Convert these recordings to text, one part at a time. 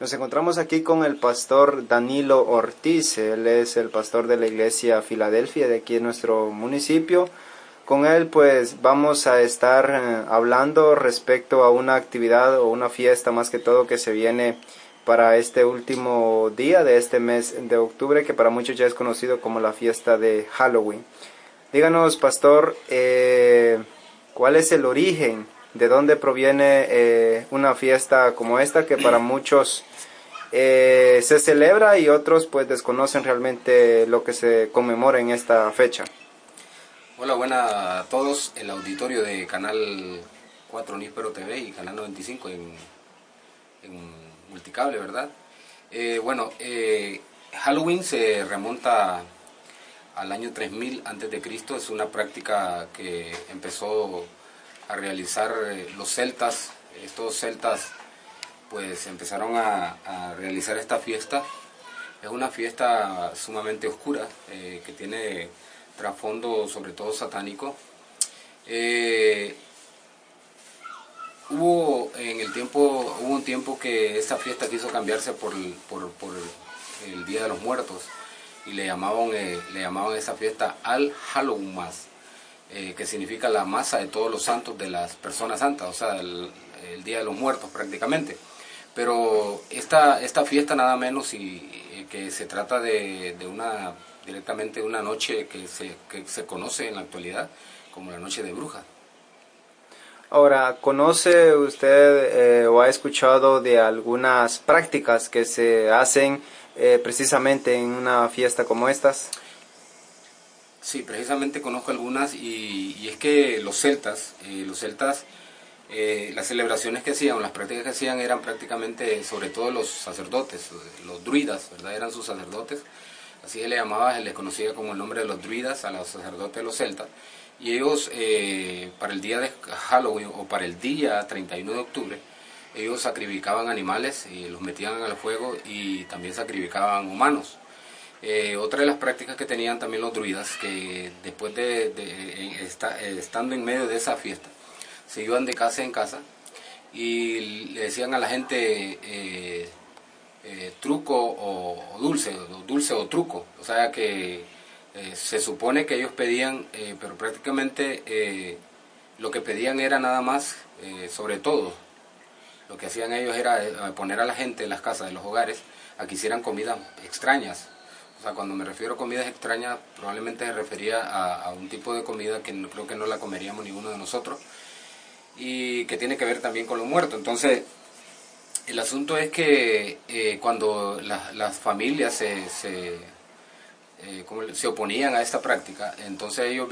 Nos encontramos aquí con el pastor Danilo Ortiz. Él es el pastor de la iglesia Filadelfia de aquí en nuestro municipio. Con él pues vamos a estar hablando respecto a una actividad o una fiesta más que todo que se viene para este último día de este mes de octubre, que para muchos ya es conocido como la fiesta de Halloween. Díganos, pastor, ¿cuál es el origen? ¿De dónde proviene una fiesta como esta que para muchos se celebra y otros pues desconocen realmente lo que se conmemora en esta fecha? Hola, buenas a todos, el auditorio de Canal 4 Níspero TV y Canal 95 en Multicable, ¿verdad? Halloween se remonta al año 3000 a.C., es una práctica que empezó a realizar los celtas. Estos celtas pues empezaron a realizar esta fiesta. Es una fiesta sumamente oscura que tiene trasfondo sobre todo satánico. Hubo un tiempo que esta fiesta quiso cambiarse por el Día de los Muertos y le llamaban a esa fiesta All Hallows Mass, que significa la masa de todos los santos de las personas santas, o sea, el Día de los Muertos prácticamente. Pero esta fiesta nada menos que se trata directamente de una noche que se conoce en la actualidad como la noche de brujas. Ahora, ¿conoce usted o ha escuchado de algunas prácticas que se hacen precisamente en una fiesta como estas? Sí, precisamente conozco algunas y es que los celtas, las celebraciones que hacían, las prácticas que hacían eran prácticamente, sobre todo los sacerdotes, los druidas, ¿verdad? Eran sus sacerdotes, así se les conocía como el nombre de los druidas a los sacerdotes de los celtas, y ellos para el día de Halloween o para el día 31 de octubre, ellos sacrificaban animales y los metían al fuego y también sacrificaban humanos. Otra de las prácticas que tenían también los druidas, que después estando en medio de esa fiesta, se iban de casa en casa y le decían a la gente truco o dulce o truco. O sea que se supone que ellos pedían, pero prácticamente lo que pedían era nada más, sobre todo, lo que hacían ellos era poner a la gente en las casas, en los hogares, a que hicieran comidas extrañas. O sea, cuando me refiero a comidas extrañas, probablemente se refería a un tipo de comida que creo que no la comeríamos ninguno de nosotros, y que tiene que ver también con lo muerto. Entonces, el asunto es que cuando las familias se oponían a esta práctica, entonces ellos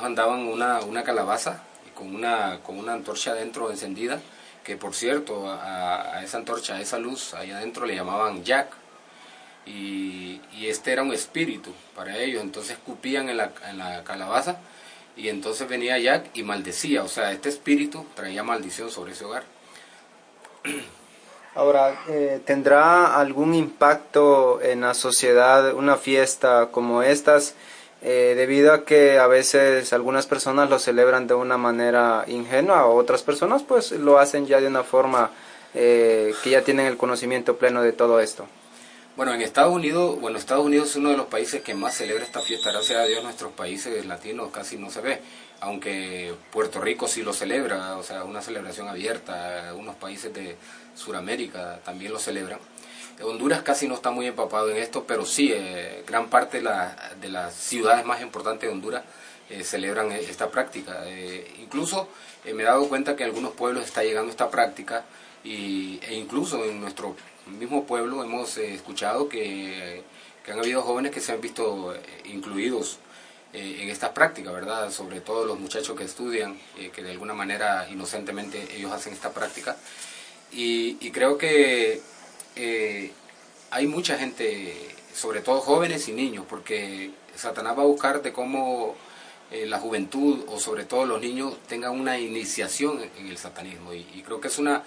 andaban una calabaza con una antorcha adentro encendida, que por cierto a esa antorcha, a esa luz ahí adentro le llamaban Jack, y este era un espíritu para ellos. Entonces escupían en la calabaza y entonces venía Jack y maldecía, o sea, este espíritu traía maldición sobre ese hogar. Ahora, ¿tendrá algún impacto en la sociedad una fiesta como estas? Debido a que a veces algunas personas lo celebran de una manera ingenua, o otras personas pues lo hacen ya de una forma que ya tienen el conocimiento pleno de todo esto. Bueno, Estados Unidos es uno de los países que más celebra esta fiesta. Gracias a Dios nuestros países latinos casi no se ve, aunque Puerto Rico sí lo celebra, o sea, una celebración abierta. Algunos países de Sudamérica también lo celebran. Honduras casi no está muy empapado en esto, pero sí, gran parte de las ciudades más importantes de Honduras celebran esta práctica. Incluso me he dado cuenta que en algunos pueblos está llegando esta práctica, e incluso en nuestro mismo pueblo hemos escuchado que han habido jóvenes que se han visto incluidos en estas prácticas, ¿verdad? Sobre todo los muchachos que estudian, que de alguna manera inocentemente ellos hacen esta práctica. Y creo que hay mucha gente, sobre todo jóvenes y niños, porque Satanás va a buscar de cómo la juventud o sobre todo los niños tengan una iniciación en el satanismo, y creo que es una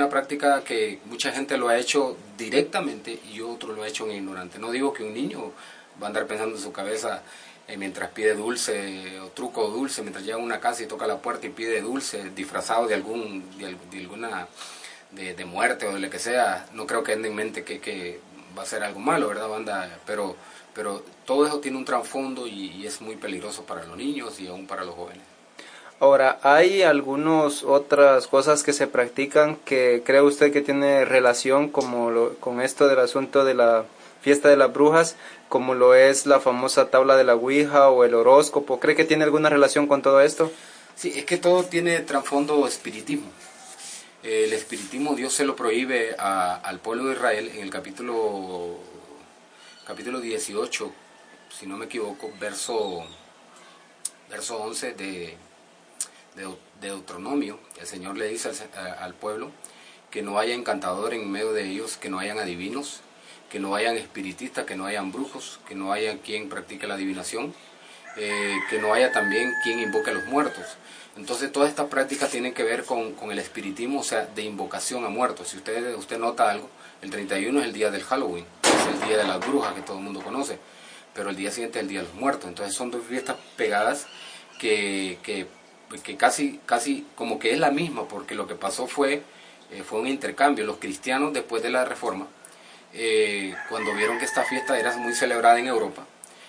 práctica que mucha gente lo ha hecho directamente y otro lo ha hecho en ignorante. No digo que un niño va a andar pensando en su cabeza mientras pide dulce o truco o dulce, mientras llega a una casa y toca la puerta y pide dulce disfrazado de alguna de muerte o de lo que sea, no creo que ande en mente que va a ser algo malo, ¿verdad, banda? Pero todo eso tiene un trasfondo y es muy peligroso para los niños y aún para los jóvenes. Ahora, ¿hay algunas otras cosas que se practican que cree usted que tiene relación con esto del asunto de la fiesta de las brujas, como lo es la famosa tabla de la Ouija o el horóscopo? ¿Cree que tiene alguna relación con todo esto? Sí, es que todo tiene trasfondo espiritismo. El espiritismo Dios se lo prohíbe al pueblo de Israel en el capítulo 18, si no me equivoco, verso 11 de Deuteronomio. El Señor le dice al pueblo que no haya encantador en medio de ellos, que no hayan adivinos, que no hayan espiritistas, que no hayan brujos, que no haya quien practique la adivinación, que no haya también quien invoque a los muertos. Entonces todas estas prácticas tienen que ver con el espiritismo, o sea, de invocación a muertos. Si usted nota algo, el 31 es el día del Halloween, es el día de las brujas que todo el mundo conoce, pero el día siguiente es el día de los muertos. Entonces son dos fiestas pegadas que casi como que es la misma, porque lo que pasó fue un intercambio. Los cristianos después de la Reforma, cuando vieron que esta fiesta era muy celebrada en Europa,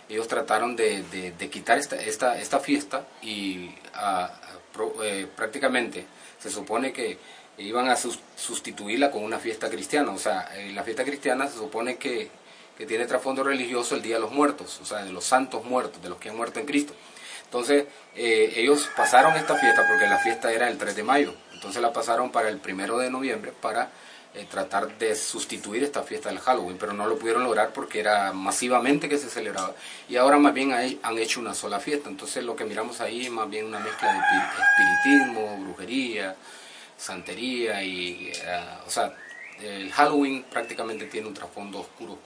ellos trataron de quitar esta fiesta y prácticamente se supone que iban a sustituirla con una fiesta cristiana. O sea, la fiesta cristiana se supone que tiene trasfondo religioso el Día de los Muertos, o sea, de los santos muertos, de los que han muerto en Cristo. Entonces, ellos pasaron esta fiesta, porque la fiesta era el 3 de mayo, entonces la pasaron para el 1 de noviembre para tratar de sustituir esta fiesta del Halloween, pero no lo pudieron lograr porque era masivamente que se celebraba, y ahora más bien han hecho una sola fiesta. Entonces lo que miramos ahí es más bien una mezcla de espiritismo, brujería, santería, o sea, el Halloween prácticamente tiene un trasfondo oscuro.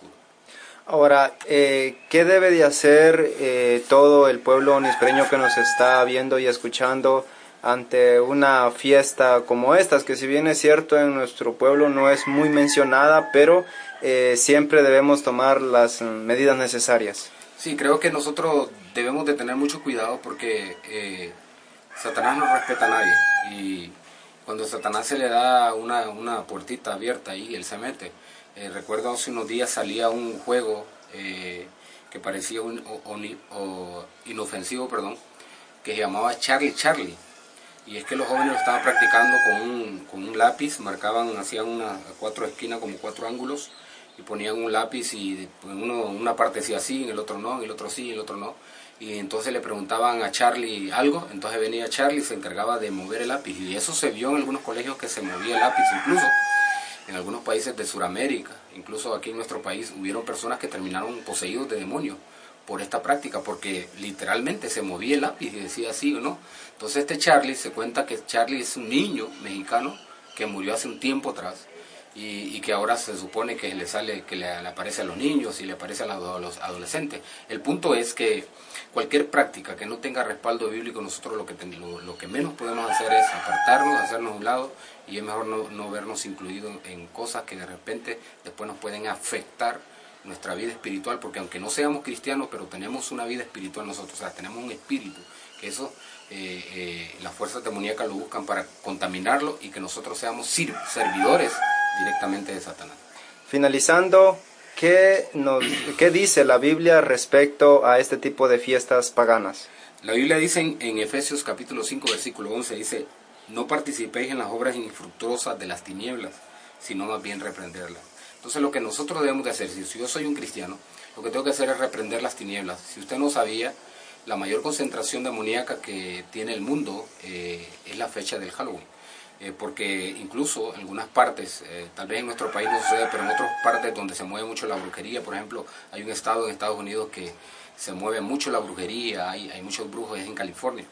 Ahora, ¿qué debe de hacer todo el pueblo onispereño que nos está viendo y escuchando ante una fiesta como estas, que si bien es cierto en nuestro pueblo no es muy mencionada, pero siempre debemos tomar las medidas necesarias? Sí, creo que nosotros debemos de tener mucho cuidado porque Satanás no respeta a nadie, y cuando a Satanás se le da una puertita abierta ahí, él se mete. Recuerdo hace unos días salía un juego que parecía inofensivo, que se llamaba Charlie Charlie. Y es que los jóvenes lo estaban practicando con un lápiz, hacían una 4 esquinas como 4 ángulos, y ponían un lápiz y una parte decía sí, en el otro no, en el otro sí, en el otro no. Y entonces le preguntaban a Charlie algo, entonces venía Charlie y se encargaba de mover el lápiz. Y eso se vio en algunos colegios, que se movía el lápiz, incluso en algunos países de Sudamérica, incluso aquí en nuestro país, hubieron personas que terminaron poseídos de demonios por esta práctica, porque literalmente se movía el lápiz y decía sí o no. Entonces Charlie, se cuenta que Charlie es un niño mexicano que murió hace un tiempo atrás, y que ahora se supone que le aparece a los niños y le aparece a los adolescentes. El punto es que cualquier práctica que no tenga respaldo bíblico, nosotros lo que menos podemos hacer es apartarnos, hacernos a un lado, y es mejor no vernos incluidos en cosas que de repente después nos pueden afectar nuestra vida espiritual, porque aunque no seamos cristianos, pero tenemos una vida espiritual nosotros, o sea, tenemos un espíritu, que eso las fuerzas demoníacas lo buscan para contaminarlo, y que nosotros seamos servidores directamente de Satanás. Finalizando, ¿qué dice la Biblia respecto a este tipo de fiestas paganas? La Biblia dice en Efesios capítulo 5, versículo 11, dice: no participéis en las obras infructuosas de las tinieblas, sino más bien reprenderlas. Entonces lo que nosotros debemos de hacer, si yo soy un cristiano, lo que tengo que hacer es reprender las tinieblas. Si usted no sabía, la mayor concentración demoníaca que tiene el mundo es la fecha del Halloween. Porque incluso en algunas partes, tal vez en nuestro país no sucede, pero en otras partes donde se mueve mucho la brujería, por ejemplo, hay un estado en Estados Unidos que se mueve mucho la brujería, hay muchos brujos, es en California,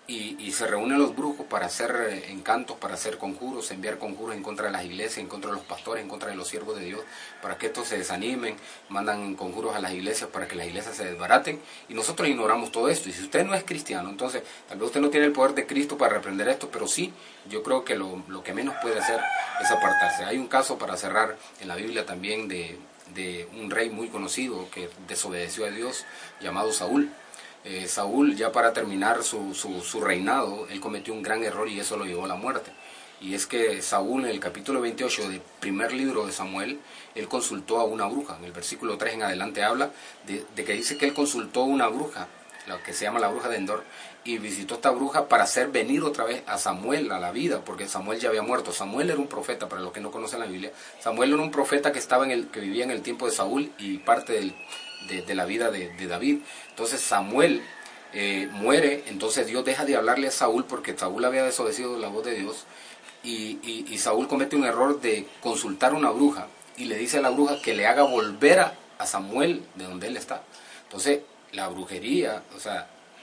y se reúnen los brujos para hacer encantos, para hacer conjuros, enviar conjuros en contra de las iglesias, en contra de los pastores, en contra de los siervos de Dios, para que estos se desanimen, mandan conjuros a las iglesias para que las iglesias se desbaraten, y nosotros ignoramos todo esto. Y si usted no es cristiano, entonces tal vez usted no tiene el poder de Cristo para reprender esto, pero sí, yo creo que lo que menos puede hacer es apartarse. Hay un caso, para cerrar, en la Biblia también de un rey muy conocido que desobedeció a Dios, llamado Saúl. Saúl, ya para terminar su reinado, él cometió un gran error y eso lo llevó a la muerte. y es que Saúl en el capítulo 28 del primer libro de Samuel, él consultó a una bruja. En el versículo 3 en adelante habla de que dice que él consultó a una bruja, lo que se llama la bruja de Endor, y visitó a esta bruja para hacer venir otra vez a Samuel a la vida, porque Samuel ya había muerto. Samuel era un profeta, para los que no conocen la Biblia. Samuel era un profeta que vivía en el tiempo de Saúl y parte de la vida de David. Entonces Samuel muere, entonces Dios deja de hablarle a Saúl porque Saúl había desobedecido la voz de Dios, y Saúl comete un error de consultar a una bruja y le dice a la bruja que le haga volver a Samuel de donde él está. Entonces la brujería,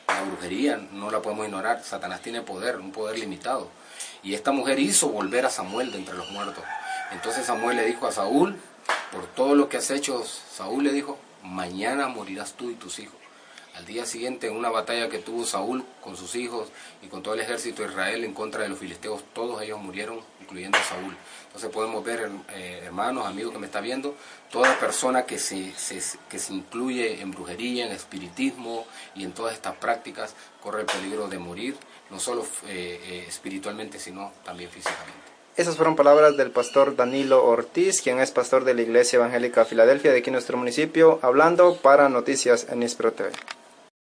la brujería no la podemos ignorar. Satanás tiene poder, un poder limitado, y esta mujer hizo volver a Samuel de entre los muertos. Entonces Samuel le dijo a Saúl: por todo lo que has hecho, Saúl le dijo, mañana morirás tú y tus hijos. Al día siguiente, en una batalla que tuvo Saúl con sus hijos y con todo el ejército de Israel en contra de los filisteos, todos ellos murieron, incluyendo a Saúl. Entonces podemos ver, hermanos, amigos que me está viendo, toda persona que se incluye en brujería, en espiritismo y en todas estas prácticas, corre el peligro de morir, no solo espiritualmente, sino también físicamente. Esas fueron palabras del pastor Danilo Ortiz, quien es pastor de la Iglesia Evangélica Filadelfia de aquí en nuestro municipio, hablando para Noticias en Níspero TV.